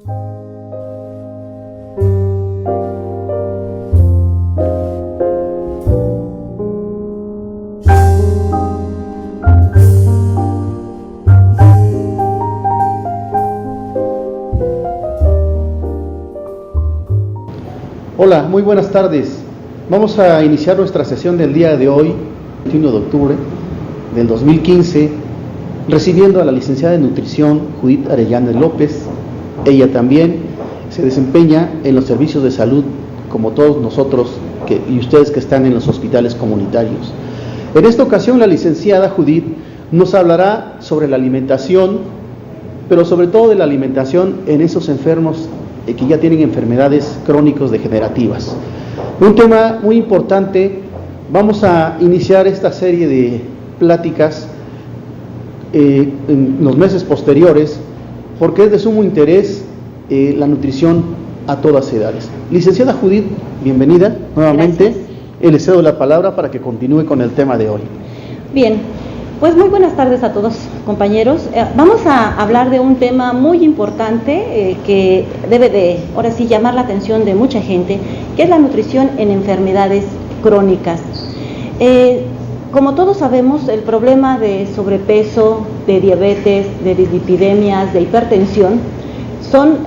Hola, muy buenas tardes. Vamos a iniciar nuestra sesión del día de hoy, 21 de octubre del 2015, recibiendo a la licenciada en nutrición Judith Arellano López. Ella también se desempeña en los servicios de salud, como todos nosotros y ustedes que están en los hospitales comunitarios. En esta ocasión, la licenciada Judith nos hablará sobre la alimentación, pero sobre todo de la alimentación en esos enfermos que ya tienen enfermedades crónicos degenerativas. Un tema muy importante. Vamos a iniciar esta serie de pláticas en los meses posteriores, porque es de sumo interés la nutrición a todas edades. Licenciada Judith, bienvenida nuevamente. Gracias. Le cedo la palabra para que continúe con el tema de hoy. Bien, pues muy buenas tardes a todos, compañeros. Vamos a hablar de un tema muy importante que debe de, ahora sí, llamar la atención de mucha gente, que es la nutrición en enfermedades crónicas. Como todos sabemos, el problema de sobrepeso, de diabetes, de dislipidemias, de hipertensión, son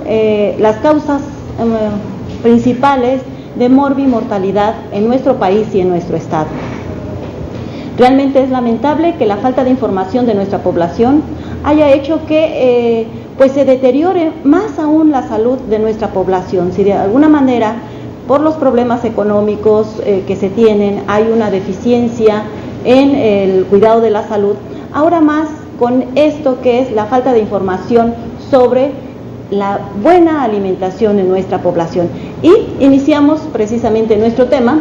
las causas principales de morbimortalidad en nuestro país y en nuestro estado. Realmente es lamentable que la falta de información de nuestra población haya hecho que pues se deteriore más aún la salud de nuestra población. Si de alguna manera, por los problemas económicos que se tienen, hay una deficiencia en el cuidado de la salud, ahora más con esto que es la falta de información sobre la buena alimentación en nuestra población. Y iniciamos precisamente nuestro tema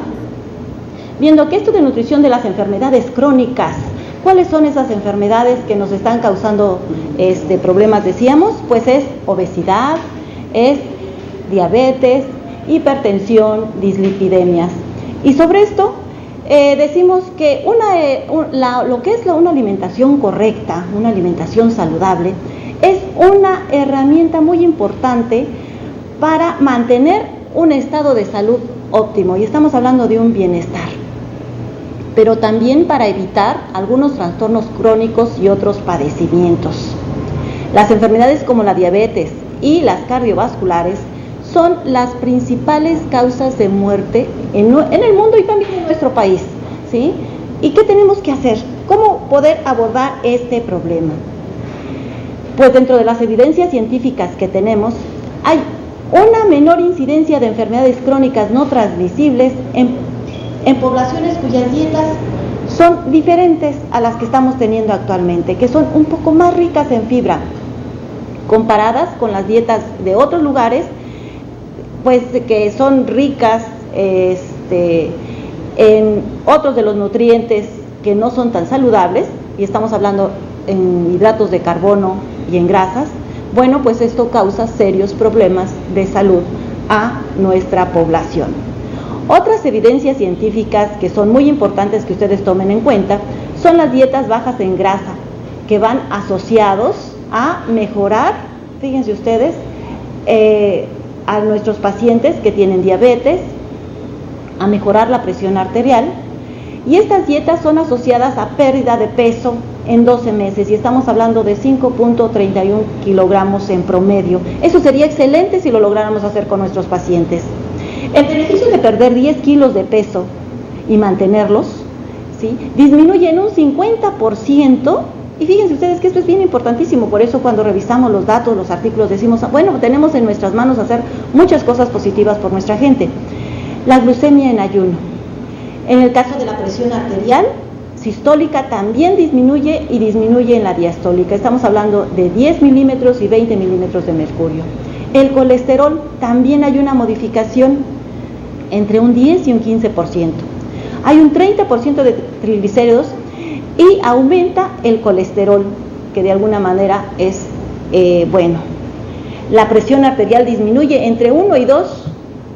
viendo que esto de nutrición de las enfermedades crónicas, ¿cuáles son esas enfermedades que nos están causando problemas? Decíamos, pues es obesidad, es diabetes, hipertensión, dislipidemias. Y sobre esto decimos que lo que es una alimentación correcta, una alimentación saludable, es una herramienta muy importante para mantener un estado de salud óptimo, y estamos hablando de un bienestar, pero también para evitar algunos trastornos crónicos y otros padecimientos. Las enfermedades como la diabetes y las cardiovasculares son las principales causas de muerte en el mundo y también en nuestro país, ¿sí? ¿Y qué tenemos que hacer? ¿Cómo poder abordar este problema? Pues dentro de las evidencias científicas que tenemos, hay una menor incidencia de enfermedades crónicas no transmisibles en poblaciones cuyas dietas son diferentes a las que estamos teniendo actualmente, que son un poco más ricas en fibra, comparadas con las dietas de otros lugares, pues que son ricas en otros de los nutrientes que no son tan saludables, y estamos hablando en hidratos de carbono y en grasas. Bueno, pues esto causa serios problemas de salud a nuestra población. Otras evidencias científicas que son muy importantes que ustedes tomen en cuenta son las dietas bajas en grasa, que van asociados a mejorar, fíjense ustedes, a nuestros pacientes que tienen diabetes, a mejorar la presión arterial, y estas dietas son asociadas a pérdida de peso en 12 meses, y estamos hablando de 5.31 kilogramos en promedio. Eso sería excelente si lo lográramos hacer con nuestros pacientes. El beneficio de perder 10 kilos de peso y mantenerlos, ¿sí?, disminuye en un 50%, y fíjense ustedes que esto es bien importantísimo. Por eso cuando revisamos los datos, los artículos, decimos, bueno, tenemos en nuestras manos hacer muchas cosas positivas por nuestra gente. La glucemia en ayuno. En el caso de la presión arterial sistólica también disminuye, y disminuye en la diastólica. Estamos hablando de 10 milímetros y 20 milímetros de mercurio. El colesterol también hay una modificación entre un 10 y un 15%. Hay un 30% de triglicéridos y aumenta el colesterol, que de alguna manera es bueno. La presión arterial disminuye entre 1 y 2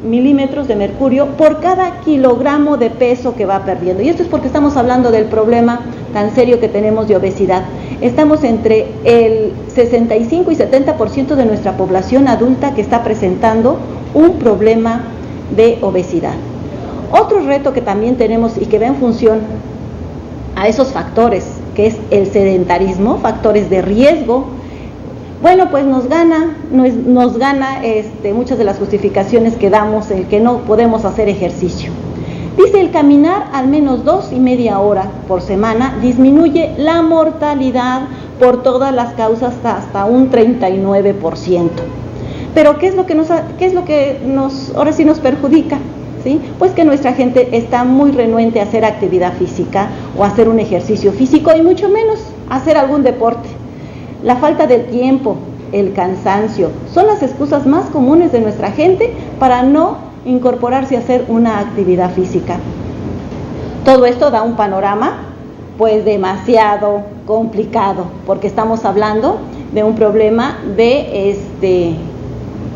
milímetros de mercurio por cada kilogramo de peso que va perdiendo. Y esto es porque estamos hablando del problema tan serio que tenemos de obesidad. Estamos entre el 65 y 70% de nuestra población adulta que está presentando un problema de obesidad. Otro reto que también tenemos y que va en función a esos factores, que es el sedentarismo, factores de riesgo. Bueno, pues nos gana muchas de las justificaciones que damos, el que no podemos hacer ejercicio. Dice, el caminar al menos 2,5 horas por semana disminuye la mortalidad por todas las causas hasta un 39%. Pero ¿qué es lo que nos ahora sí nos perjudica? ¿Sí? Pues que nuestra gente está muy renuente a hacer actividad física o a hacer un ejercicio físico y mucho menos a hacer algún deporte. La falta de tiempo, el cansancio, son las excusas más comunes de nuestra gente para no incorporarse a hacer una actividad física. Todo esto da un panorama pues demasiado complicado, porque estamos hablando de un problema de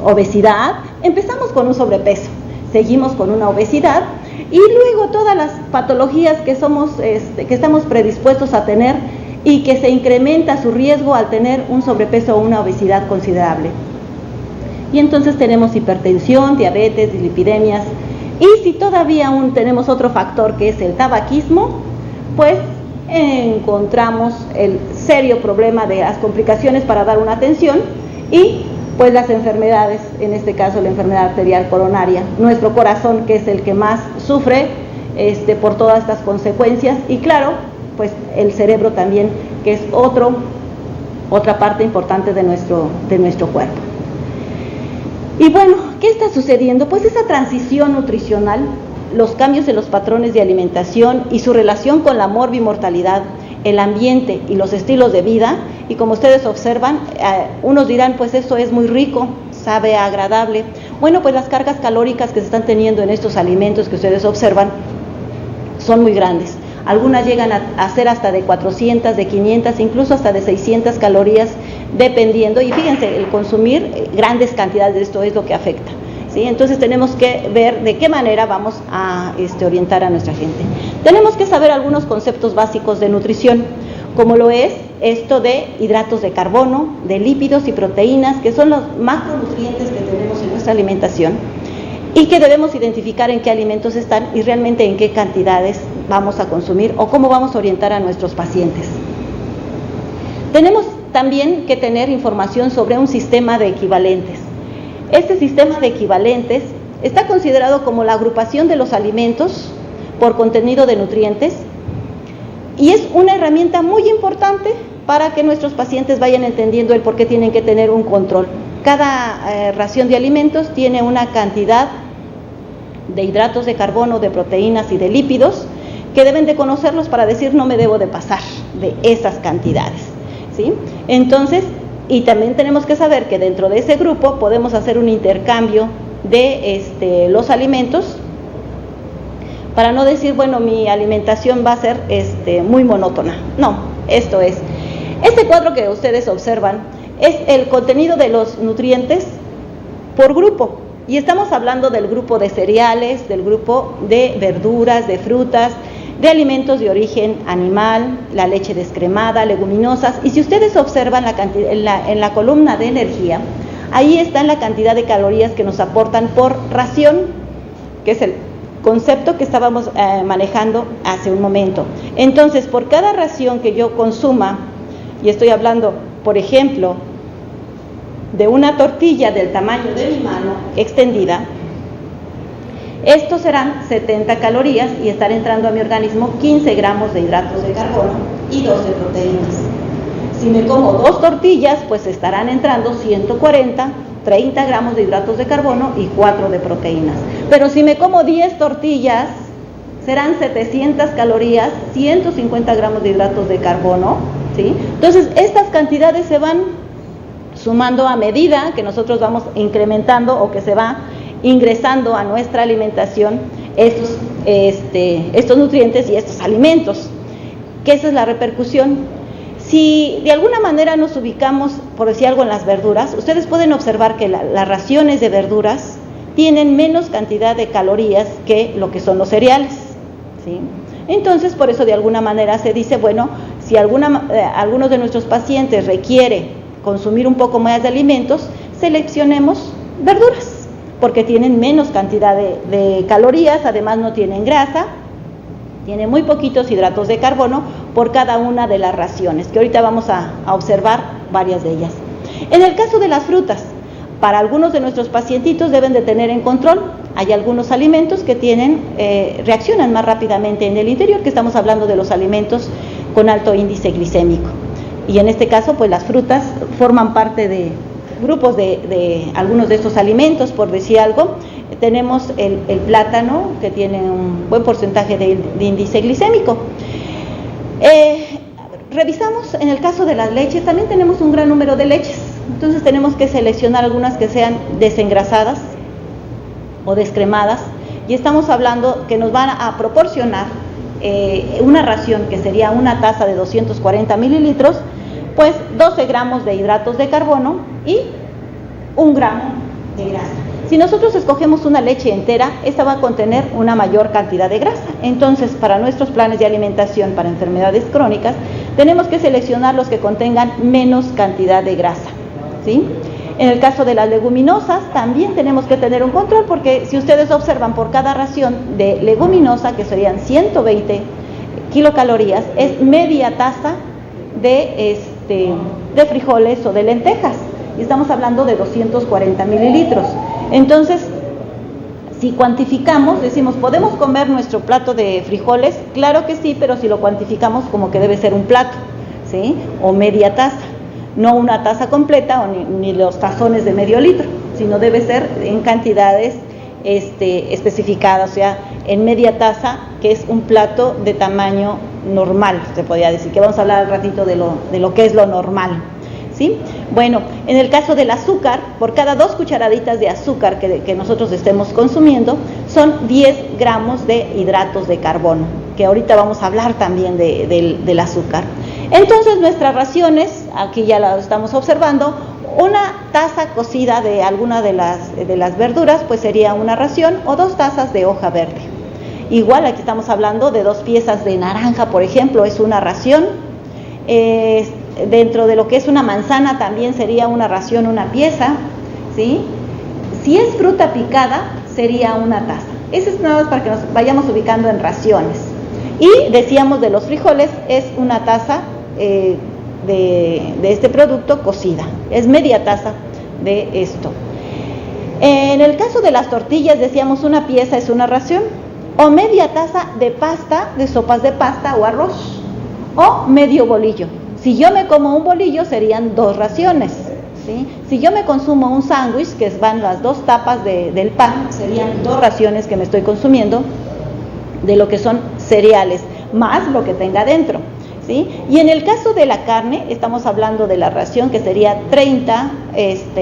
obesidad. Empezamos con un sobrepeso, seguimos con una obesidad y luego todas las patologías que estamos predispuestos a tener y que se incrementa su riesgo al tener un sobrepeso o una obesidad considerable. Y entonces tenemos hipertensión, diabetes, dislipidemias, y si todavía aún tenemos otro factor que es el tabaquismo, pues encontramos el serio problema de las complicaciones para dar una atención y pues las enfermedades, en este caso la enfermedad arterial coronaria, nuestro corazón que es el que más sufre por todas estas consecuencias, y claro, pues el cerebro también, que es otra parte importante de nuestro cuerpo. Y bueno, ¿qué está sucediendo? Pues esa transición nutricional, los cambios en los patrones de alimentación y su relación con la morbimortalidad, el ambiente y los estilos de vida, y como ustedes observan, unos dirán, pues esto es muy rico, sabe agradable. Bueno, pues las cargas calóricas que se están teniendo en estos alimentos que ustedes observan son muy grandes. Algunas llegan a ser hasta de 400, de 500, incluso hasta de 600 calorías, dependiendo. Y fíjense, el consumir grandes cantidades de esto es lo que afecta, ¿sí? Entonces tenemos que ver de qué manera vamos a orientar a nuestra gente. Tenemos que saber algunos conceptos básicos de nutrición, como lo es esto de hidratos de carbono, de lípidos y proteínas, que son los macronutrientes que tenemos en nuestra alimentación, y que debemos identificar en qué alimentos están y realmente en qué cantidades vamos a consumir o cómo vamos a orientar a nuestros pacientes. Tenemos también que tener información sobre un sistema de equivalentes. Este sistema de equivalentes está considerado como la agrupación de los alimentos por contenido de nutrientes y es una herramienta muy importante para que nuestros pacientes vayan entendiendo el por qué tienen que tener un control. Cada ración de alimentos tiene una cantidad de hidratos de carbono, de proteínas y de lípidos que deben de conocerlos para decir no me debo de pasar de esas cantidades, ¿sí? Entonces, y también tenemos que saber que dentro de ese grupo podemos hacer un intercambio de los alimentos para no decir, bueno, mi alimentación va a ser muy monótona. No, esto es. Este cuadro que ustedes observan es el contenido de los nutrientes por grupo. Y estamos hablando del grupo de cereales, del grupo de verduras, de frutas, de alimentos de origen animal, la leche descremada, leguminosas. Y si ustedes observan en la columna de energía, ahí está la cantidad de calorías que nos aportan por ración, que es el concepto que estábamos manejando hace un momento. Entonces, por cada ración que yo consuma, y estoy hablando, por ejemplo, de una tortilla del tamaño de mi mano extendida, estos serán 70 calorías y estarán entrando a mi organismo 15 gramos de hidratos de carbono y 12 proteínas. Si me como 2 tortillas, pues estarán entrando 140, 30 gramos de hidratos de carbono y 4 de proteínas. Pero si me como 10 tortillas, serán 700 calorías, 150 gramos de hidratos de carbono, ¿sí? Entonces, estas cantidades se van sumando a medida que nosotros vamos incrementando o que se va ingresando a nuestra alimentación estos nutrientes y estos alimentos, que esa es la repercusión. Si de alguna manera nos ubicamos, por decir algo, en las verduras, ustedes pueden observar que las raciones de verduras tienen menos cantidad de calorías que lo que son los cereales, ¿sí? Entonces, por eso de alguna manera se dice, bueno, si algunos de nuestros pacientes requiere consumir un poco más de alimentos, seleccionemos verduras, porque tienen menos cantidad de calorías, además no tienen grasa, tienen muy poquitos hidratos de carbono por cada una de las raciones, que ahorita vamos a observar varias de ellas. En el caso de las frutas, para algunos de nuestros pacientitos deben de tener en control, hay algunos alimentos que reaccionan más rápidamente en el interior, que estamos hablando de los alimentos con alto índice glicémico. Y en este caso, pues las frutas forman parte de grupos de algunos de estos alimentos, por decir algo. Tenemos el plátano, que tiene un buen porcentaje de índice glicémico. Revisamos en el caso de las leches, también tenemos un gran número de leches, entonces tenemos que seleccionar algunas que sean desengrasadas o descremadas, y estamos hablando que nos van a proporcionar una ración que sería una taza de 240 mililitros, pues 12 gramos de hidratos de carbono y 1 gramo de grasa. Si nosotros escogemos una leche entera, esta va a contener una mayor cantidad de grasa. Entonces, para nuestros planes de alimentación para enfermedades crónicas, tenemos que seleccionar los que contengan menos cantidad de grasa, ¿sí? En el caso de las leguminosas, también tenemos que tener un control, porque si ustedes observan, por cada ración de leguminosa, que serían 120 kilocalorías, es media taza de frijoles o de lentejas, y estamos hablando de 240 mililitros. Entonces, si cuantificamos, decimos, ¿podemos comer nuestro plato de frijoles? Claro que sí, pero si lo cuantificamos como que debe ser un plato, ¿sí? O media taza, no una taza completa o ni los tazones de medio litro, sino debe ser en cantidades especificadas, o sea, en media taza, que es un plato de tamaño normal, se podría decir, que vamos a hablar al ratito de lo que es lo normal, ¿sí? Bueno, en el caso del azúcar, por cada 2 cucharaditas de azúcar que nosotros estemos consumiendo, son 10 gramos de hidratos de carbono, que ahorita vamos a hablar también del azúcar. Entonces, nuestras raciones, aquí ya las estamos observando, una taza cocida de alguna de las verduras, pues sería una ración, o 2 tazas de hoja verde. Igual, aquí estamos hablando de 2 piezas de naranja, por ejemplo, es una ración. Dentro de lo que es una manzana también sería una ración, una pieza, ¿sí? Si es fruta picada, sería una taza. Eso es nada más para que nos vayamos ubicando en raciones. Y decíamos de los frijoles, es una taza de este producto cocida, es media taza de esto. En el caso de las tortillas, decíamos una pieza es una ración, o media taza de pasta, de sopas de pasta o arroz, o medio bolillo. Si yo me como un bolillo, serían 2 raciones, ¿sí? Si yo me consumo un sándwich, que van las 2 tapas del pan, serían 2 raciones que me estoy consumiendo de lo que son cereales, más lo que tenga dentro, ¿sí? Y en el caso de la carne, estamos hablando de la ración que sería 30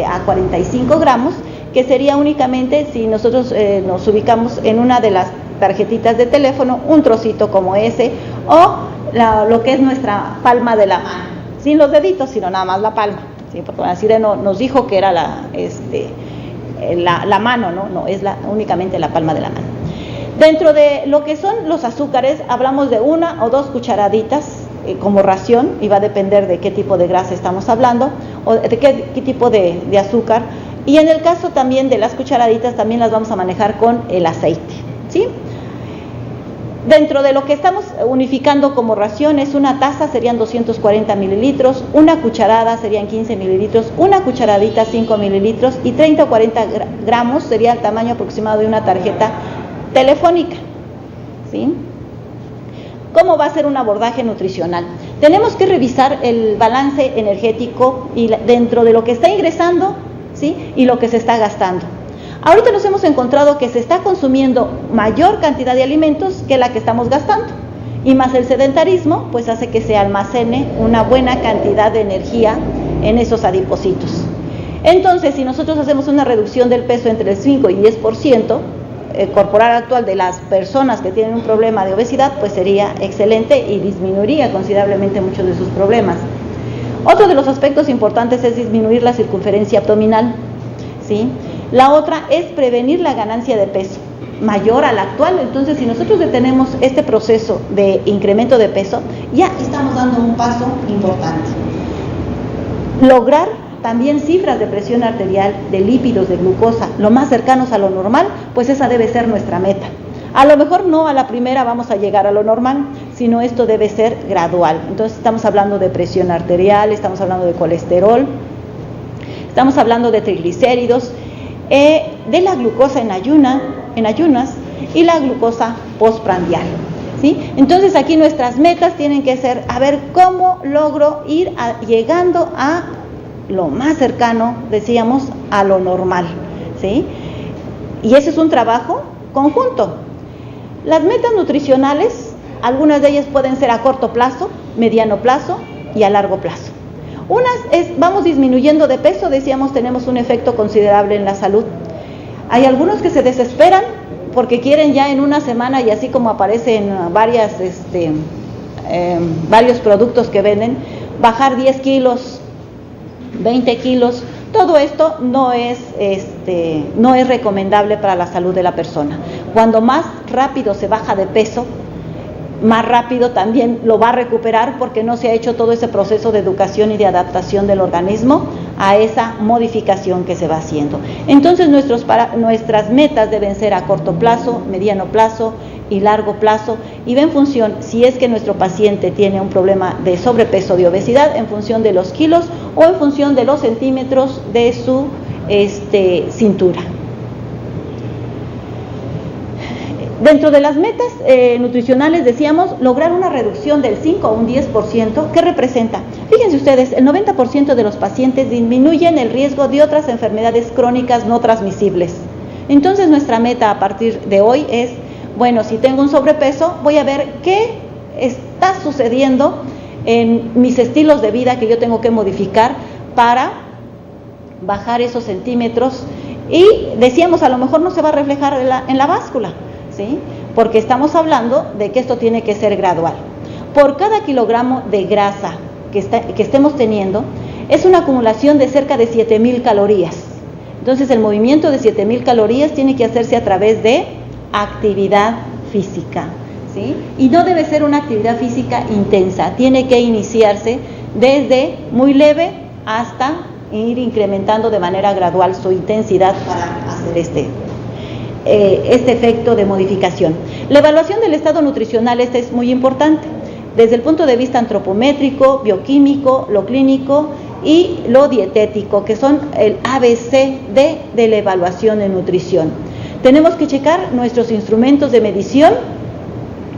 a 45 gramos, que sería únicamente, si nosotros nos ubicamos en una de las tarjetitas de teléfono, un trocito como ese, o lo que es nuestra palma de la mano, sin los deditos, sino nada más la palma, ¿sí? Porque así nos dijo que era la mano, no es únicamente la palma de la mano. Dentro de lo que son los azúcares, hablamos de 1 o 2 cucharaditas como ración, y va a depender de qué tipo de grasa estamos hablando, o de qué tipo de azúcar. Y en el caso también de las cucharaditas, también las vamos a manejar con el aceite, ¿sí? Dentro de lo que estamos unificando como raciones, una taza serían 240 mililitros, una cucharada serían 15 mililitros, una cucharadita 5 mililitros, y 30 o 40 gramos sería el tamaño aproximado de una tarjeta telefónica, ¿sí? ¿Cómo va a ser un abordaje nutricional? Tenemos que revisar el balance energético y dentro de lo que está ingresando, ¿sí? Y lo que se está gastando. Ahorita nos hemos encontrado que se está consumiendo mayor cantidad de alimentos que la que estamos gastando, y más el sedentarismo, pues hace que se almacene una buena cantidad de energía en esos adipocitos. Entonces, si nosotros hacemos una reducción del peso entre el 5 y 10% corporal actual de las personas que tienen un problema de obesidad, pues sería excelente y disminuiría considerablemente muchos de sus problemas. Otro de los aspectos importantes es disminuir la circunferencia abdominal, ¿sí? La otra es prevenir la ganancia de peso mayor al actual. Entonces, si nosotros detenemos este proceso de incremento de peso, ya estamos dando un paso importante. Lograr también cifras de presión arterial, de lípidos, de glucosa, lo más cercanos a lo normal, pues esa debe ser nuestra meta. A lo mejor no a la primera vamos a llegar a lo normal, sino esto debe ser gradual. Entonces estamos hablando de presión arterial, estamos hablando de colesterol, estamos hablando de triglicéridos, de la glucosa en ayunas y la glucosa postprandial, ¿sí? Entonces aquí nuestras metas tienen que ser, a ver cómo logro ir llegando a lo más cercano, decíamos, a lo normal, ¿sí? Y ese es un trabajo conjunto. Las metas nutricionales, algunas de ellas pueden ser a corto plazo, mediano plazo y a largo plazo. Unas es, vamos disminuyendo de peso, decíamos, tenemos un efecto considerable en la salud. Hay algunos que se desesperan porque quieren ya en una semana, y así como aparecen varios productos que venden, bajar 10 kilos, 20 kilos. Todo esto no es recomendable para la salud de la persona. Cuando más rápido se baja de peso, más rápido también lo va a recuperar, porque no se ha hecho todo ese proceso de educación y de adaptación del organismo a esa modificación que se va haciendo. Entonces nuestras metas deben ser a corto plazo, mediano plazo y largo plazo, y va en función, si es que nuestro paciente tiene un problema de sobrepeso, de obesidad, en función de los kilos o en función de los centímetros de su cintura. Dentro de las metas nutricionales decíamos lograr una reducción del 5 a un 10%. ¿Qué representa? Fíjense ustedes, el 90% de los pacientes disminuyen el riesgo de otras enfermedades crónicas no transmisibles. Entonces nuestra meta a partir de hoy es, bueno, si tengo un sobrepeso, voy a ver qué está sucediendo en mis estilos de vida que yo tengo que modificar para bajar esos centímetros. Y decíamos, a lo mejor no se va a reflejar en la báscula, ¿sí? Porque estamos hablando de que esto tiene que ser gradual. Por cada kilogramo de grasa que estemos teniendo, es una acumulación de cerca de 7,000 calorías. Entonces el movimiento de 7,000 calorías tiene que hacerse a través de actividad física, ¿sí? Y no debe ser una actividad física intensa, tiene que iniciarse desde muy leve hasta ir incrementando de manera gradual su intensidad para hacer este efecto de modificación. La evaluación del estado nutricional es muy importante, desde el punto de vista antropométrico, bioquímico, lo clínico y lo dietético, que son el ABC de la evaluación de nutrición. Tenemos que checar nuestros instrumentos de medición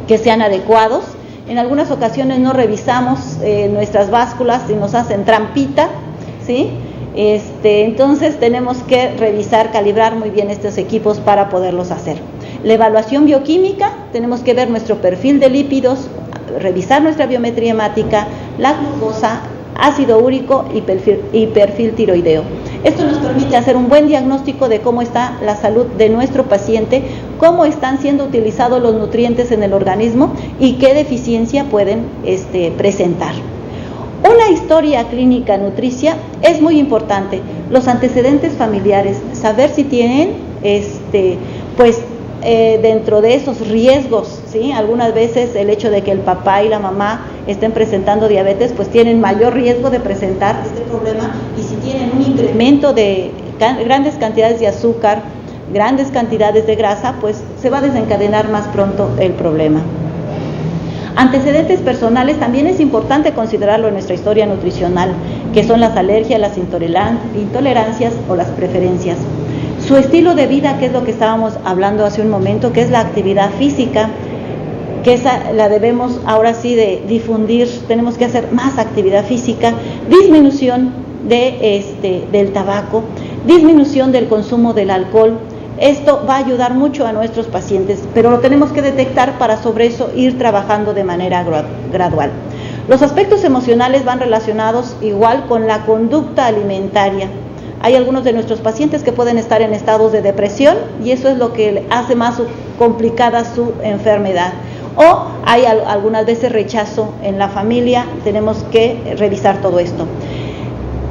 que sean adecuados. En algunas ocasiones no revisamos nuestras básculas y nos hacen trampita, ¿sí? Entonces tenemos que revisar, calibrar muy bien estos equipos para poderlos hacer. La evaluación bioquímica, tenemos que ver nuestro perfil de lípidos, revisar nuestra biometría hemática, la glucosa, ácido úrico y perfil tiroideo. Esto nos permite hacer un buen diagnóstico de cómo está la salud de nuestro paciente, cómo están siendo utilizados los nutrientes en el organismo y qué deficiencia pueden presentar. Una historia clínica nutricia es muy importante. Los antecedentes familiares, saber si tienen, dentro de esos riesgos, ¿sí? Algunas veces el hecho de que el papá y la mamá estén presentando diabetes, pues tienen mayor riesgo de presentar este problema, y si tienen un incremento de grandes cantidades de azúcar, grandes cantidades de grasa, pues se va a desencadenar más pronto el problema. Antecedentes personales, también es importante considerarlo en nuestra historia nutricional, que son las alergias, las intolerancias o las preferencias. Su estilo de vida, que es lo que estábamos hablando hace un momento, que es la actividad física, que esa la debemos ahora sí de difundir, tenemos que hacer más actividad física, disminución del tabaco, disminución del consumo del alcohol. Esto va a ayudar mucho a nuestros pacientes, pero lo tenemos que detectar para sobre eso ir trabajando de manera gradual. Los aspectos emocionales van relacionados igual con la conducta alimentaria. Hay algunos de nuestros pacientes que pueden estar en estados de depresión y eso es lo que hace más complicada su enfermedad. O hay algunas veces rechazo en la familia, tenemos que revisar todo esto.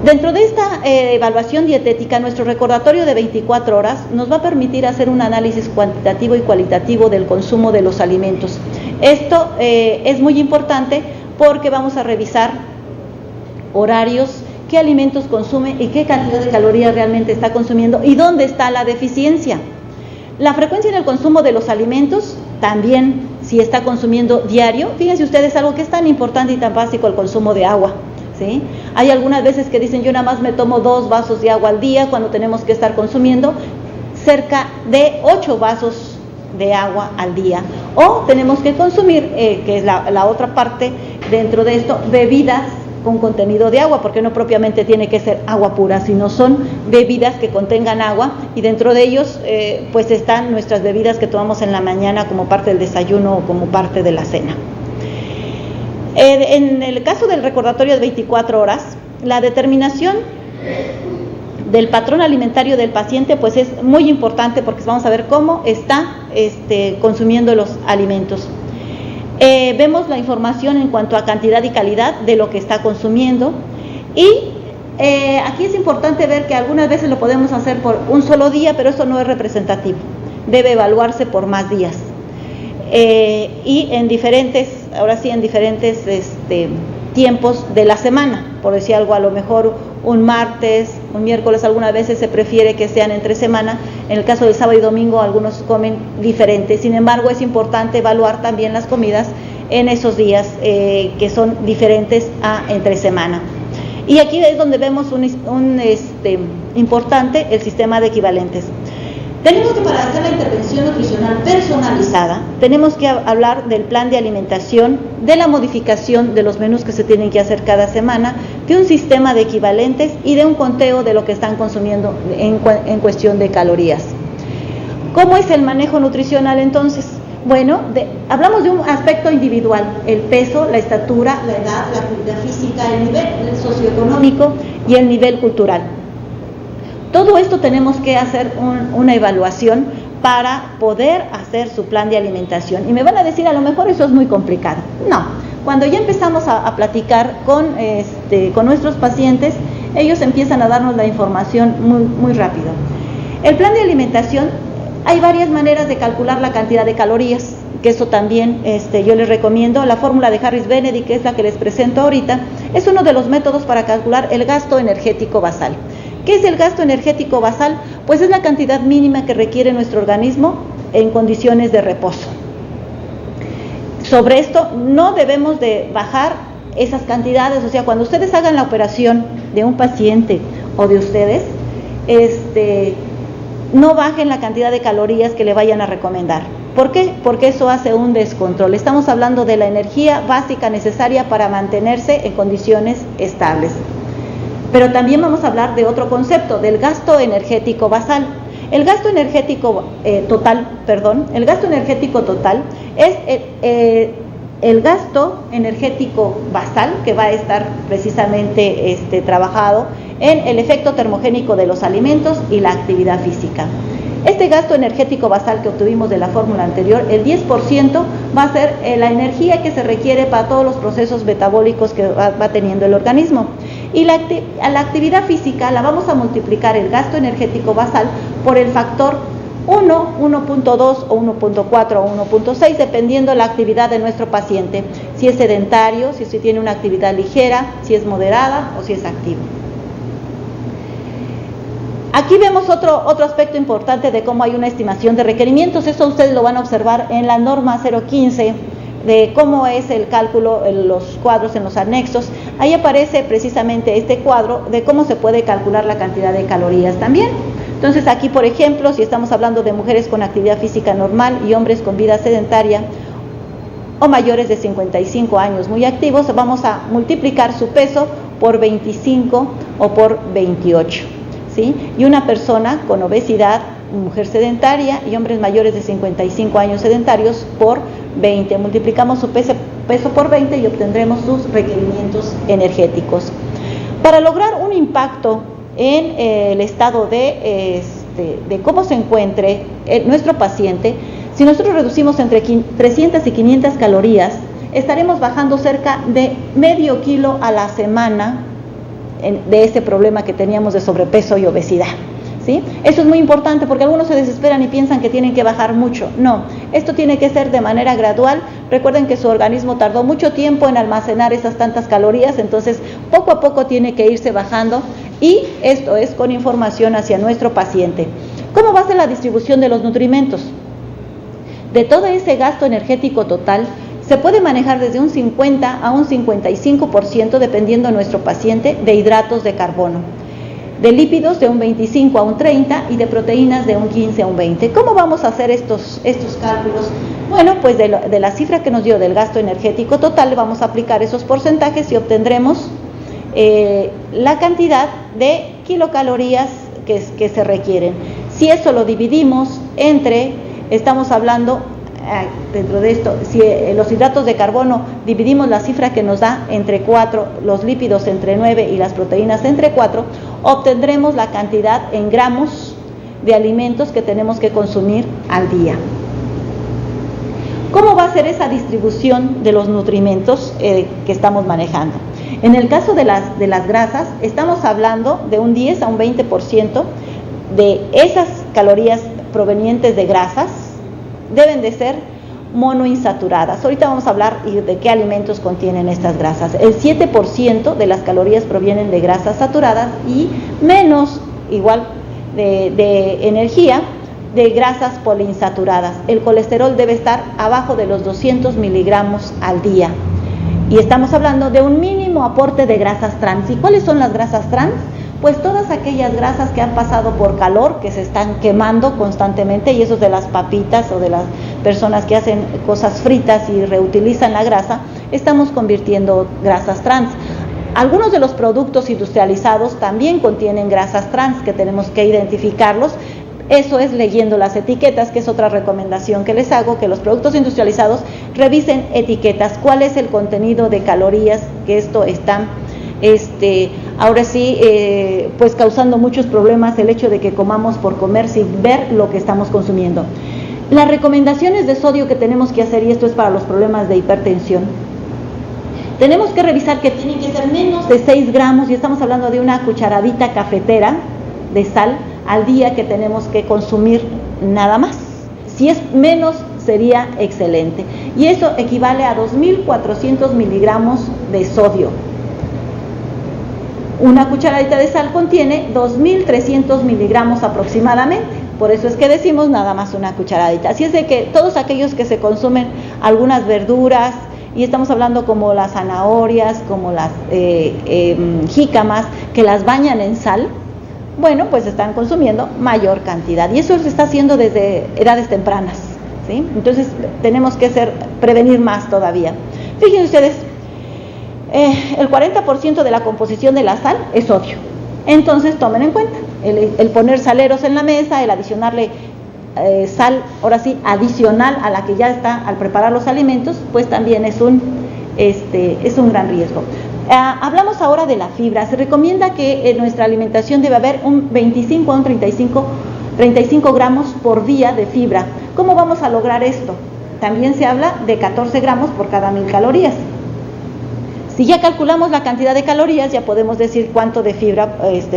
Dentro de esta evaluación dietética, nuestro recordatorio de 24 horas nos va a permitir hacer un análisis cuantitativo y cualitativo del consumo de los alimentos. Esto es muy importante porque vamos a revisar horarios, qué alimentos consume y qué cantidad de calorías realmente está consumiendo y dónde está la deficiencia. La frecuencia en el consumo de los alimentos, también si está consumiendo diario. Fíjense ustedes, algo que es tan importante y tan básico, el consumo de agua. ¿Sí? Hay algunas veces que dicen, yo nada más me tomo 2 vasos de agua al día, cuando tenemos que estar consumiendo cerca de 8 vasos de agua al día. O tenemos que consumir, que es la otra parte dentro de esto, bebidas con contenido de agua, porque no propiamente tiene que ser agua pura, sino son bebidas que contengan agua, y dentro de ellos pues están nuestras bebidas que tomamos en la mañana como parte del desayuno o como parte de la cena. En el caso del recordatorio de 24 horas, la determinación del patrón alimentario del paciente pues es muy importante, porque vamos a ver cómo está consumiendo los alimentos. Vemos la información en cuanto a cantidad y calidad de lo que está consumiendo, y aquí es importante ver que algunas veces lo podemos hacer por un solo día, pero eso no es representativo, debe evaluarse por más días. Y en diferentes tiempos de la semana, por decir algo, a lo mejor un martes, un miércoles, algunas veces se prefiere que sean entre semana. En el caso del sábado y domingo algunos comen diferente, sin embargo es importante evaluar también las comidas en esos días que son diferentes a entre semana. Y aquí es donde vemos importante el sistema de equivalentes. Tenemos que, para hacer la intervención nutricional personalizada, tenemos que hablar del plan de alimentación, de la modificación de los menús que se tienen que hacer cada semana, de un sistema de equivalentes y de un conteo de lo que están consumiendo en cuestión de calorías. ¿Cómo es el manejo nutricional entonces? Bueno, hablamos de un aspecto individual: el peso, la estatura, la edad, la actividad física, el nivel socioeconómico y el nivel cultural. Todo esto tenemos que hacer una evaluación para poder hacer su plan de alimentación. Y me van a decir, a lo mejor eso es muy complicado. No, cuando ya empezamos a platicar con nuestros pacientes, ellos empiezan a darnos la información muy rápido. El plan de alimentación, hay varias maneras de calcular la cantidad de calorías, que eso también yo les recomiendo. La fórmula de Harris-Benedict, que es la que les presento ahorita, es uno de los métodos para calcular el gasto energético basal. ¿Qué es el gasto energético basal? Pues es la cantidad mínima que requiere nuestro organismo en condiciones de reposo. Sobre esto no debemos de bajar esas cantidades, o sea, cuando ustedes hagan la operación de un paciente o de ustedes, no bajen la cantidad de calorías que le vayan a recomendar. ¿Por qué? Porque eso hace un descontrol. Estamos hablando de la energía básica necesaria para mantenerse en condiciones estables. Pero también vamos a hablar de otro concepto, del gasto energético basal. El gasto energético total es el gasto energético basal, que va a estar precisamente trabajado en el efecto termogénico de los alimentos y la actividad física. Este gasto energético basal que obtuvimos de la fórmula anterior, el 10% va a ser la energía que se requiere para todos los procesos metabólicos que va teniendo el organismo. Y a la actividad física la vamos a multiplicar, el gasto energético basal, por el factor 1, 1.2 o 1.4 o 1.6, dependiendo la actividad de nuestro paciente, si es sedentario, si tiene una actividad ligera, si es moderada o si es activo. Aquí vemos otro aspecto importante de cómo hay una estimación de requerimientos. Eso ustedes lo van a observar en la norma 015, de cómo es el cálculo, los cuadros en los anexos. Ahí aparece precisamente este cuadro de cómo se puede calcular la cantidad de calorías también. Entonces aquí, por ejemplo, si estamos hablando de mujeres con actividad física normal y hombres con vida sedentaria o mayores de 55 años muy activos, vamos a multiplicar su peso por 25 o por 28, ¿sí? Y una persona con obesidad, mujer sedentaria y hombres mayores de 55 años sedentarios por 20. Multiplicamos su peso por 20 y obtendremos sus requerimientos energéticos. Para lograr un impacto en el estado de cómo se encuentre nuestro paciente, si nosotros reducimos entre 300 y 500 calorías, estaremos bajando cerca de medio kilo a la semana de ese problema que teníamos de sobrepeso y obesidad. ¿Sí? Eso es muy importante porque algunos se desesperan y piensan que tienen que bajar mucho. No, esto tiene que ser de manera gradual. Recuerden que su organismo tardó mucho tiempo en almacenar esas tantas calorías, entonces poco a poco tiene que irse bajando, y esto es con información hacia nuestro paciente. ¿Cómo va a ser la distribución de los nutrimentos? De todo ese gasto energético total, se puede manejar desde un 50 a un 55%, dependiendo de nuestro paciente, de hidratos de carbono, de lípidos de un 25 a un 30 y de proteínas de un 15 a un 20. ¿Cómo vamos a hacer estos cálculos? Bueno, pues de la cifra que nos dio del gasto energético total, vamos a aplicar esos porcentajes y obtendremos la cantidad de kilocalorías que se requieren. Si eso lo dividimos entre, estamos hablando, dentro de esto, si los hidratos de carbono dividimos la cifra que nos da entre 4, los lípidos entre 9 y las proteínas entre 4, obtendremos la cantidad en gramos de alimentos que tenemos que consumir al día. ¿Cómo va a ser esa distribución de los nutrimentos que estamos manejando? En el caso de las grasas, estamos hablando de un 10 a un 20% de esas calorías provenientes de grasas deben de ser monoinsaturadas. Ahorita vamos a hablar de qué alimentos contienen estas grasas. El 7% de las calorías provienen de grasas saturadas y menos, igual, de energía, de grasas poliinsaturadas. El colesterol debe estar abajo de los 200 miligramos al día. Y estamos hablando de un mínimo aporte de grasas trans. ¿Y cuáles son las grasas trans? Pues todas aquellas grasas que han pasado por calor, que se están quemando constantemente, y eso es de las papitas o de las personas que hacen cosas fritas y reutilizan la grasa, estamos convirtiendo grasas trans. Algunos de los productos industrializados también contienen grasas trans, que tenemos que identificarlos. Eso es leyendo las etiquetas, que es otra recomendación que les hago, que los productos industrializados revisen etiquetas, cuál es el contenido de calorías, que esto está ahora sí, pues causando muchos problemas el hecho de que comamos por comer sin ver lo que estamos consumiendo. Las recomendaciones de sodio que tenemos que hacer, y esto es para los problemas de hipertensión, tenemos que revisar que tienen que ser menos de 6 gramos, y estamos hablando de una cucharadita cafetera de sal al día que tenemos que consumir nada más. Si es menos, sería excelente. Y eso equivale a 2.400 miligramos de sodio. Una cucharadita de sal contiene 2.300 miligramos aproximadamente. Por eso es que decimos nada más una cucharadita. Así es de que todos aquellos que se consumen algunas verduras, y estamos hablando como las zanahorias, como las jícamas, que las bañan en sal, bueno, pues están consumiendo mayor cantidad. Y eso se está haciendo desde edades tempranas, ¿sí? Entonces tenemos que prevenir más todavía. Fíjense ustedes, el 40% de la composición de la sal es sodio. Entonces tomen en cuenta, el poner saleros en la mesa, el adicionarle sal, ahora sí, adicional a la que ya está al preparar los alimentos, pues también es un gran riesgo. Hablamos ahora de la fibra. Se recomienda que en nuestra alimentación debe haber un 25 a un 35 gramos por día de fibra. ¿Cómo vamos a lograr esto? También se habla de 14 gramos por cada 1.000 calorías. Si ya calculamos la cantidad de calorías, ya podemos decir cuánto de fibra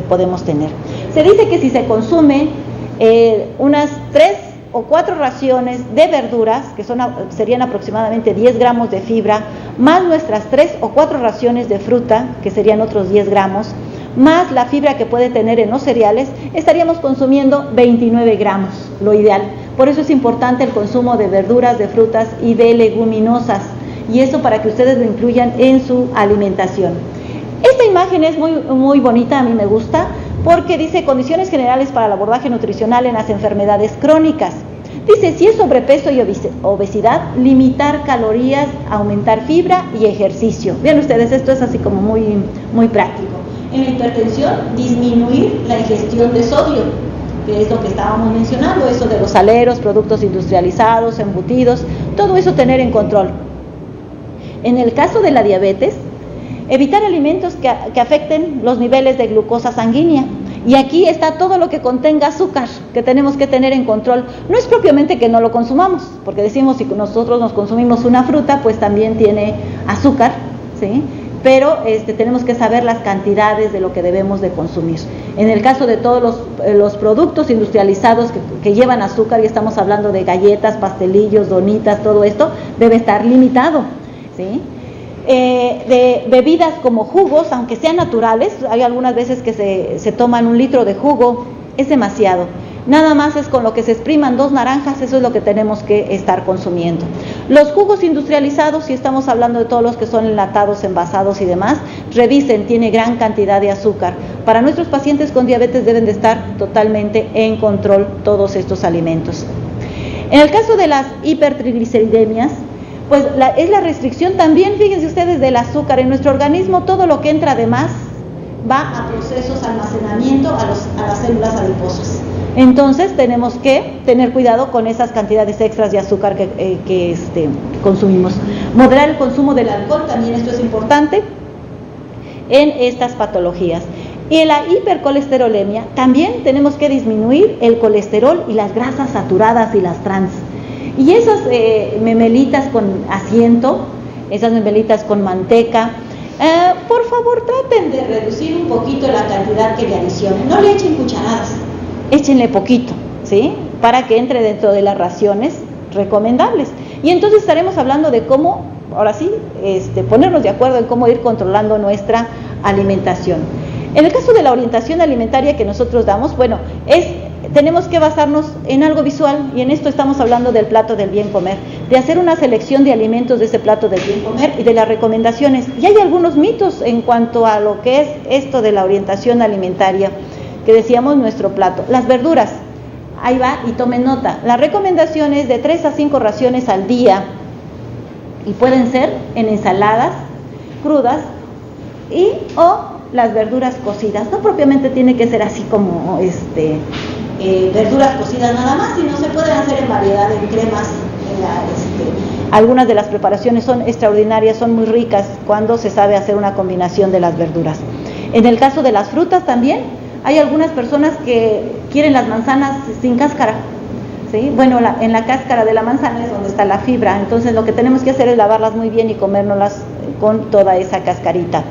podemos tener. Se dice que si se consume unas 3 o 4 raciones de verduras, que serían aproximadamente 10 gramos de fibra, más nuestras 3 o 4 raciones de fruta, que serían otros 10 gramos, más la fibra que puede tener en los cereales, estaríamos consumiendo 29 gramos, lo ideal. Por eso es importante el consumo de verduras, de frutas y de leguminosas, y eso para que ustedes lo incluyan en su alimentación. Esta imagen es muy, muy bonita, a mí me gusta, porque dice condiciones generales para el abordaje nutricional en las enfermedades crónicas. Dice, si es sobrepeso y obesidad, limitar calorías, aumentar fibra y ejercicio. Vean ustedes, esto es así como muy, muy práctico. En la hipertensión, disminuir la ingestión de sodio, que es lo que estábamos mencionando, eso de los saleros, productos industrializados, embutidos, todo eso tener en control. En el caso de la diabetes, evitar alimentos que afecten los niveles de glucosa sanguínea. Y aquí está todo lo que contenga azúcar, que tenemos que tener en control. No es propiamente que no lo consumamos, porque decimos si nosotros nos consumimos una fruta, pues también tiene azúcar, ¿sí? pero tenemos que saber las cantidades de lo que debemos de consumir. En el caso de todos los productos industrializados que llevan azúcar, y estamos hablando de galletas, pastelillos, donitas, todo esto debe estar limitado, ¿sí? De bebidas como jugos, aunque sean naturales, hay algunas veces que se toman 1 litro de jugo, es demasiado. Nada más es con lo que se expriman 2 naranjas, eso es lo que tenemos que estar consumiendo. Los jugos industrializados, si estamos hablando de todos los que son enlatados, envasados y demás, revisen, tiene gran cantidad de azúcar. Para nuestros pacientes con diabetes deben de estar totalmente en control todos estos alimentos. En el caso de las hipertrigliceridemias, pues es la restricción también, fíjense ustedes, del azúcar en nuestro organismo. Todo lo que entra de más va a procesos de almacenamiento a las células adiposas. Entonces tenemos que tener cuidado con esas cantidades extras de azúcar que consumimos. Moderar el consumo del alcohol, también esto es importante en estas patologías. Y en la hipercolesterolemia también tenemos que disminuir el colesterol y las grasas saturadas y las trans. Y esas memelitas con asiento, esas memelitas con manteca, por favor traten de reducir un poquito la cantidad que le adicionen. No le echen cucharadas, échenle poquito, ¿sí? Para que entre dentro de las raciones recomendables. Y entonces estaremos hablando de cómo, ahora sí, ponernos de acuerdo en cómo ir controlando nuestra alimentación. En el caso de la orientación alimentaria que nosotros damos, bueno, tenemos que basarnos en algo visual, y en esto estamos hablando del plato del bien comer, de hacer una selección de alimentos de ese plato del bien comer y de las recomendaciones. Y hay algunos mitos en cuanto a lo que es esto de la orientación alimentaria, que decíamos nuestro plato. Las verduras, ahí va, y tomen nota, la recomendación es de 3 a 5 raciones al día, y pueden ser en ensaladas crudas o las verduras cocidas. No propiamente tiene que ser así como verduras cocidas nada más, sino se pueden hacer en variedad, en cremas. Algunas de las preparaciones son extraordinarias, son muy ricas cuando se sabe hacer una combinación de las verduras. En el caso de las frutas también, hay algunas personas que quieren las manzanas sin cáscara, ¿sí? Bueno, en la cáscara de la manzana es donde está la fibra, entonces lo que tenemos que hacer es lavarlas muy bien y comérnoslas con toda esa cascarita.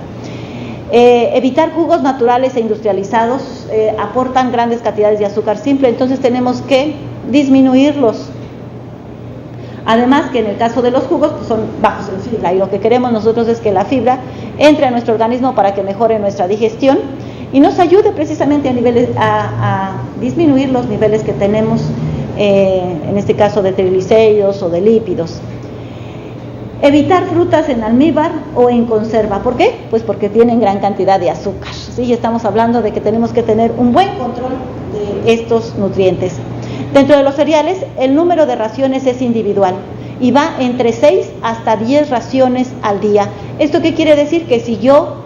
Evitar jugos naturales e industrializados, aportan grandes cantidades de azúcar simple, entonces tenemos que disminuirlos. Además que en el caso de los jugos, pues son bajos en fibra, y lo que queremos nosotros es que la fibra entre a nuestro organismo para que mejore nuestra digestión y nos ayude precisamente a disminuir los niveles que tenemos, en este caso de triglicéridos o de lípidos. Evitar frutas en almíbar o en conserva. ¿Por qué? Pues porque tienen gran cantidad de azúcar, ¿sí? Y estamos hablando de que tenemos que tener un buen control de estos nutrientes. Dentro de los cereales, el número de raciones es individual y va entre 6 hasta 10 raciones al día. ¿Esto qué quiere decir? Que si yo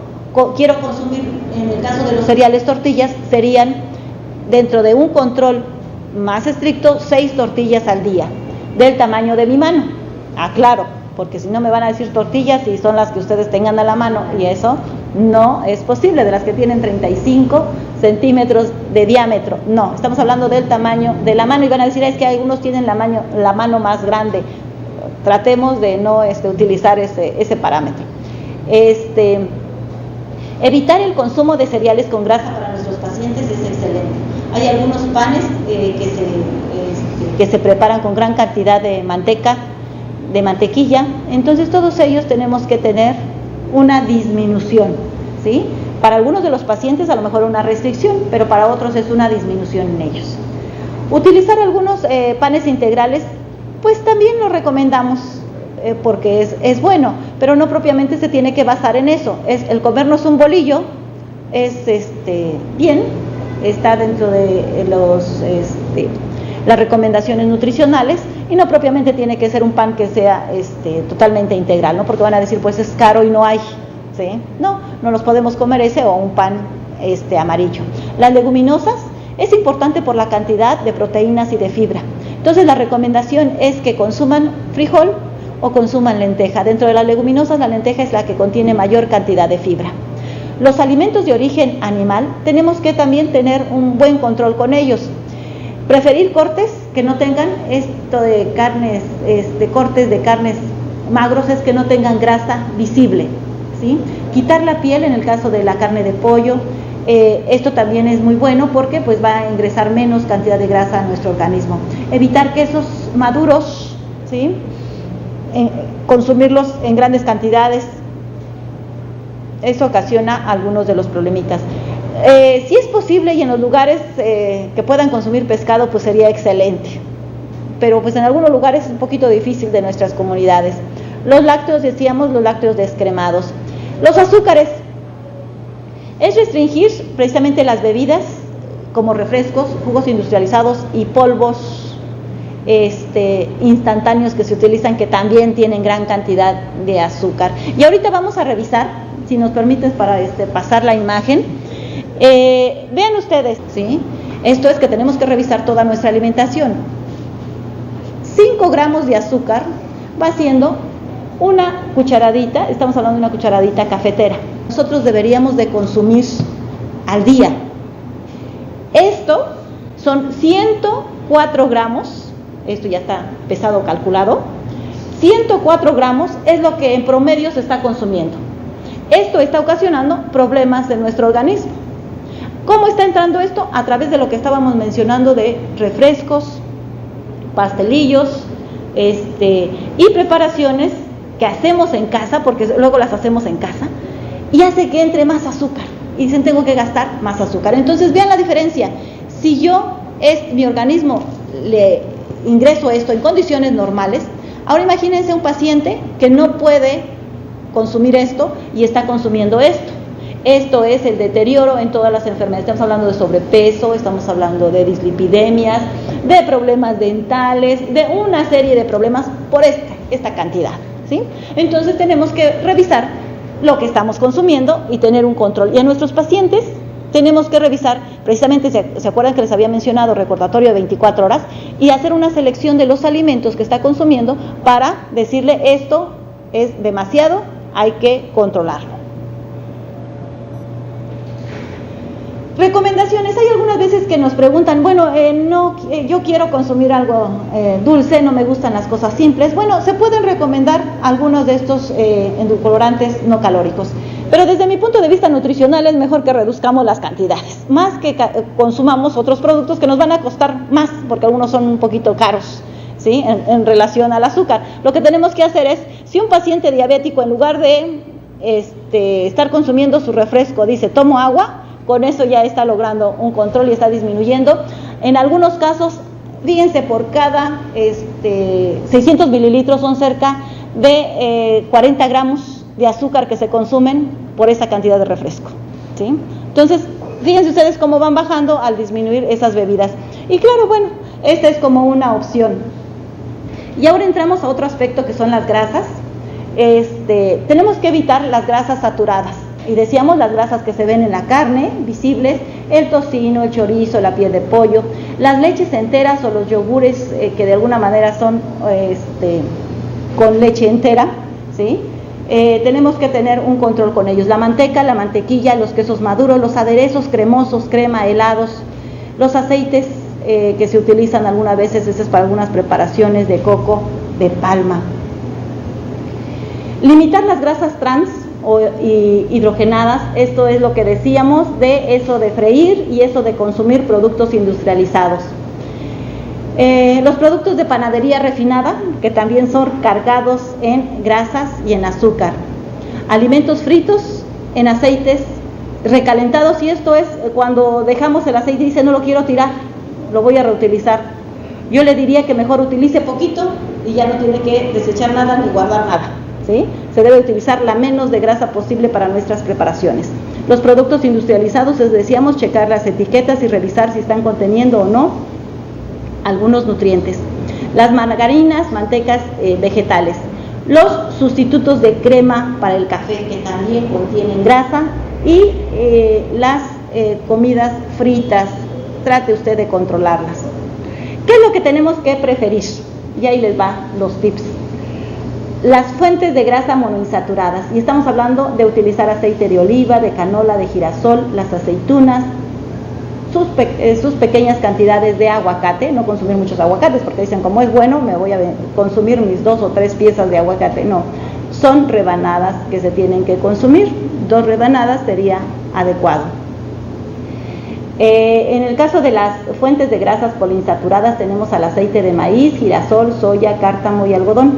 quiero consumir, en el caso de los cereales, tortillas, serían, dentro de un control más estricto, 6 tortillas al día, del tamaño de mi mano. Aclaro, porque si no me van a decir tortillas y son las que ustedes tengan a la mano, y eso no es posible, de las que tienen 35 centímetros de diámetro. No, estamos hablando del tamaño de la mano, y van a decir, es que algunos tienen la mano más grande. Tratemos de no utilizar ese parámetro. Evitar el consumo de cereales con grasa para nuestros pacientes es excelente. Hay algunos panes que se preparan con gran cantidad de manteca, de mantequilla, entonces todos ellos tenemos que tener una disminución, ¿sí? Para algunos de los pacientes a lo mejor una restricción, pero para otros es una disminución en ellos. Utilizar algunos panes integrales, pues también lo recomendamos, porque es bueno, pero no propiamente se tiene que basar en eso. El comernos un bolillo es bien, está dentro de las recomendaciones nutricionales, y no propiamente tiene que ser un pan que sea totalmente integral, ¿no? Porque van a decir, pues es caro y no hay, ¿sí? No los podemos comer ese o un pan amarillo. Las leguminosas es importante por la cantidad de proteínas y de fibra. Entonces la recomendación es que consuman frijol o consuman lenteja. Dentro de las leguminosas, la lenteja es la que contiene mayor cantidad de fibra. Los alimentos de origen animal, tenemos que también tener un buen control con ellos. Preferir cortes que no tengan cortes de carnes magros, es que no tengan grasa visible, ¿sí? quitar la piel en el caso de la carne de pollo. Esto también es muy bueno porque pues va a ingresar menos cantidad de grasa a nuestro organismo. Evitar quesos maduros, ¿sí? Consumirlos en grandes cantidades, eso ocasiona algunos de los problemitas. Si es posible y en los lugares que puedan consumir pescado, pues sería excelente, pero pues en algunos lugares es un poquito difícil de nuestras comunidades. Los lácteos, decíamos, los lácteos descremados. Los azúcares, es restringir precisamente las bebidas como refrescos, jugos industrializados y polvos instantáneos que se utilizan, que también tienen gran cantidad de azúcar. Y ahorita vamos a revisar, si nos permites, para pasar la imagen. Vean ustedes, ¿sí? Esto es que tenemos que revisar toda nuestra alimentación. 5 gramos de azúcar va siendo una cucharadita, estamos hablando de una cucharadita cafetera. Nosotros deberíamos de consumir al día. Esto son 104 gramos, esto ya está pesado calculado, 104 gramos es lo que en promedio se está consumiendo. Esto está ocasionando problemas en nuestro organismo. ¿Cómo está entrando esto? A través de lo que estábamos mencionando de refrescos, pastelillos, y preparaciones que hacemos en casa, porque luego las hacemos en casa, y hace que entre más azúcar, y dicen tengo que gastar más azúcar. Entonces vean la diferencia. Si yo, mi organismo, le ingreso esto en condiciones normales, ahora imagínense un paciente que no puede consumir esto y está consumiendo esto. Esto es el deterioro en todas las enfermedades. Estamos hablando de sobrepeso, estamos hablando de dislipidemias, de problemas dentales, de una serie de problemas por esta cantidad, ¿sí? Entonces tenemos que revisar lo que estamos consumiendo y tener un control. Y a nuestros pacientes tenemos que revisar, precisamente, ¿se acuerdan que les había mencionado recordatorio de 24 horas? Y hacer una selección de los alimentos que está consumiendo para decirle esto es demasiado, hay que controlarlo. Recomendaciones. Hay algunas veces que nos preguntan, bueno, yo quiero consumir algo dulce, no me gustan las cosas simples. Bueno, se pueden recomendar algunos de estos endulcorantes no calóricos, pero desde mi punto de vista nutricional es mejor que reduzcamos las cantidades, más que consumamos otros productos que nos van a costar más, porque algunos son un poquito caros, ¿sí? En relación al azúcar. Lo que tenemos que hacer es, si un paciente diabético en lugar de estar consumiendo su refresco dice tomo agua, con eso ya está logrando un control y está disminuyendo. En algunos casos, fíjense, por cada 600 mililitros son cerca de 40 gramos de azúcar que se consumen por esa cantidad de refresco, ¿sí? Entonces, fíjense ustedes cómo van bajando al disminuir esas bebidas. Y claro, bueno, esta es como una opción. Y ahora entramos a otro aspecto que son las grasas. Tenemos que evitar las grasas saturadas. Y decíamos las grasas que se ven en la carne, visibles, el tocino, el chorizo, la piel de pollo, las leches enteras o los yogures que de alguna manera son con leche entera, ¿sí? Tenemos que tener un control con ellos. La manteca, la mantequilla, los quesos maduros, los aderezos cremosos, crema, helados, los aceites que se utilizan algunas veces, eso es para algunas preparaciones de coco, de palma. Limitar las grasas trans y hidrogenadas, esto es lo que decíamos de eso de freír y eso de consumir productos industrializados. Los productos de panadería refinada, que también son cargados en grasas y en azúcar. Alimentos fritos en aceites recalentados, y esto es cuando dejamos el aceite y dice no lo quiero tirar, lo voy a reutilizar. Yo le diría que mejor utilice poquito y ya no tiene que desechar nada ni guardar nada, ¿sí? Se debe utilizar la menos de grasa posible para nuestras preparaciones. Los productos industrializados, les decíamos, checar las etiquetas y revisar si están conteniendo o no algunos nutrientes. Las margarinas, mantecas vegetales. Los sustitutos de crema para el café, que también contienen grasa. Y las comidas fritas, trate usted de controlarlas. ¿Qué es lo que tenemos que preferir? Y ahí les va los tips. Las fuentes de grasa monoinsaturadas, y estamos hablando de utilizar aceite de oliva, de canola, de girasol, las aceitunas, sus pequeñas cantidades de aguacate, no consumir muchos aguacates porque dicen como es bueno me voy a consumir mis 2 o 3 piezas de aguacate, no, son rebanadas que se tienen que consumir, 2 rebanadas sería adecuado. En el caso de las fuentes de grasas poliinsaturadas tenemos al aceite de maíz, girasol, soya, cártamo y algodón.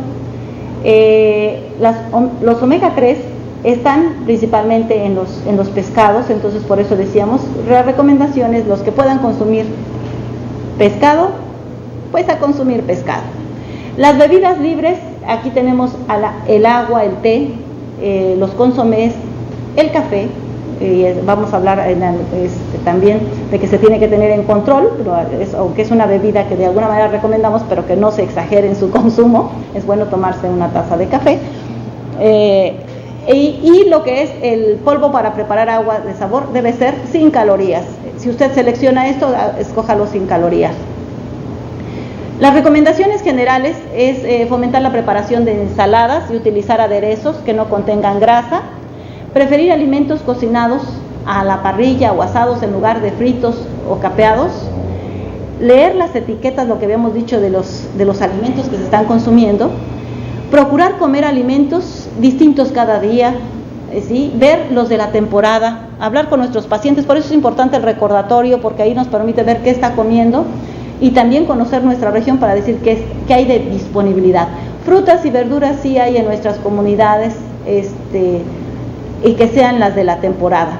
Los omega 3 están principalmente en los pescados, entonces por eso decíamos, las recomendaciones, los que puedan consumir pescado, pues a consumir pescado. Las bebidas libres, aquí tenemos el agua, el té, los consomés, el café. Vamos a hablar también de que se tiene que tener en control, aunque es una bebida que de alguna manera recomendamos, pero que no se exagere en su consumo. Es bueno tomarse una taza de café. Y lo que es el polvo para preparar agua de sabor debe ser sin calorías. Si usted selecciona esto, escójalo sin calorías. Las recomendaciones generales es fomentar la preparación de ensaladas y utilizar aderezos que no contengan grasa. Preferir alimentos cocinados a la parrilla o asados en lugar de fritos o capeados. Leer las etiquetas, lo que habíamos dicho de los alimentos que se están consumiendo. Procurar comer alimentos distintos cada día, ¿sí? Ver los de la temporada, hablar con nuestros pacientes, por eso es importante el recordatorio, porque ahí nos permite ver qué está comiendo y también conocer nuestra región para decir qué hay de disponibilidad. Frutas y verduras sí hay en nuestras comunidades, y que sean las de la temporada.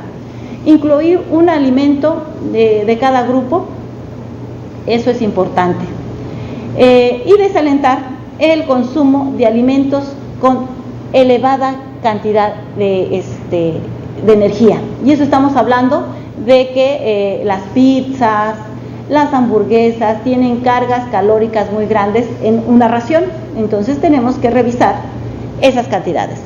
Incluir un alimento de cada grupo, eso es importante. Y desalentar el consumo de alimentos con elevada cantidad de energía. Y eso estamos hablando de que las pizzas, las hamburguesas tienen cargas calóricas muy grandes en una ración, entonces tenemos que revisar esas cantidades.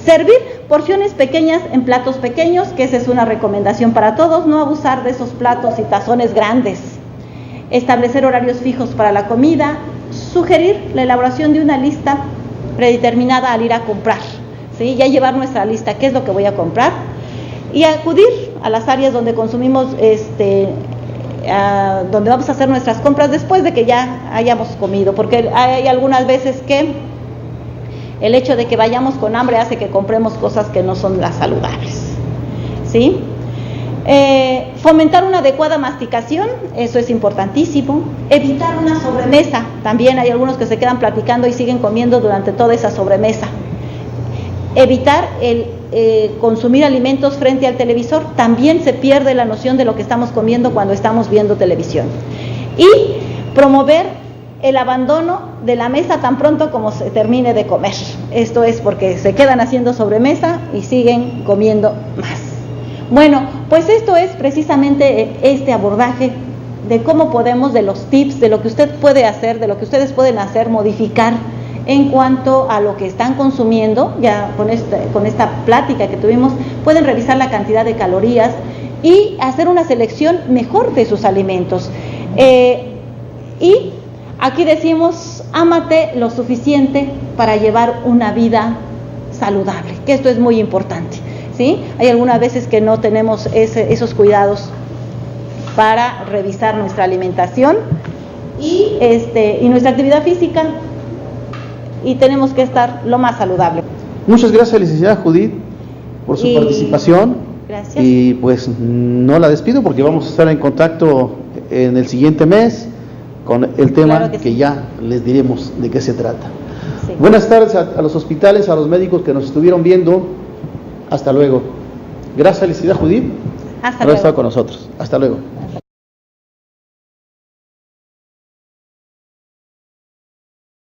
Servir porciones pequeñas en platos pequeños, que esa es una recomendación para todos, no abusar de esos platos y tazones grandes. Establecer horarios fijos para la comida, sugerir la elaboración de una lista predeterminada al ir a comprar, ¿sí? Ya llevar nuestra lista, qué es lo que voy a comprar, y acudir a las áreas donde consumimos, donde vamos a hacer nuestras compras después de que ya hayamos comido, porque hay algunas veces que el hecho de que vayamos con hambre hace que compremos cosas que no son las saludables, ¿sí? Fomentar una adecuada masticación, eso es importantísimo. Evitar una sobremesa, también hay algunos que se quedan platicando y siguen comiendo durante toda esa sobremesa. Evitar el consumir alimentos frente al televisor, también se pierde la noción de lo que estamos comiendo cuando estamos viendo televisión. Y promover el abandono de la mesa tan pronto como se termine de comer. Esto es porque se quedan haciendo sobremesa y siguen comiendo más. Bueno, pues esto es precisamente este abordaje de cómo podemos, de los tips, de lo que usted puede hacer, de lo que ustedes pueden hacer, modificar en cuanto a lo que están consumiendo. Ya con esta plática que tuvimos, pueden revisar la cantidad de calorías y hacer una selección mejor de sus alimentos. Y aquí decimos, ámate lo suficiente para llevar una vida saludable, que esto es muy importante, ¿sí? Hay algunas veces que no tenemos esos cuidados para revisar nuestra alimentación y nuestra actividad física, y tenemos que estar lo más saludable. Muchas gracias, licenciada Judith, por su participación. Gracias. Y pues no la despido porque vamos a estar en contacto en el siguiente mes con el tema, claro que sí, ya les diremos de qué se trata. Sí. Buenas tardes a los hospitales, a los médicos que nos estuvieron viendo. Hasta luego. Gracias, licenciada Judith, Hasta por haber luego. estado con nosotros. Hasta luego.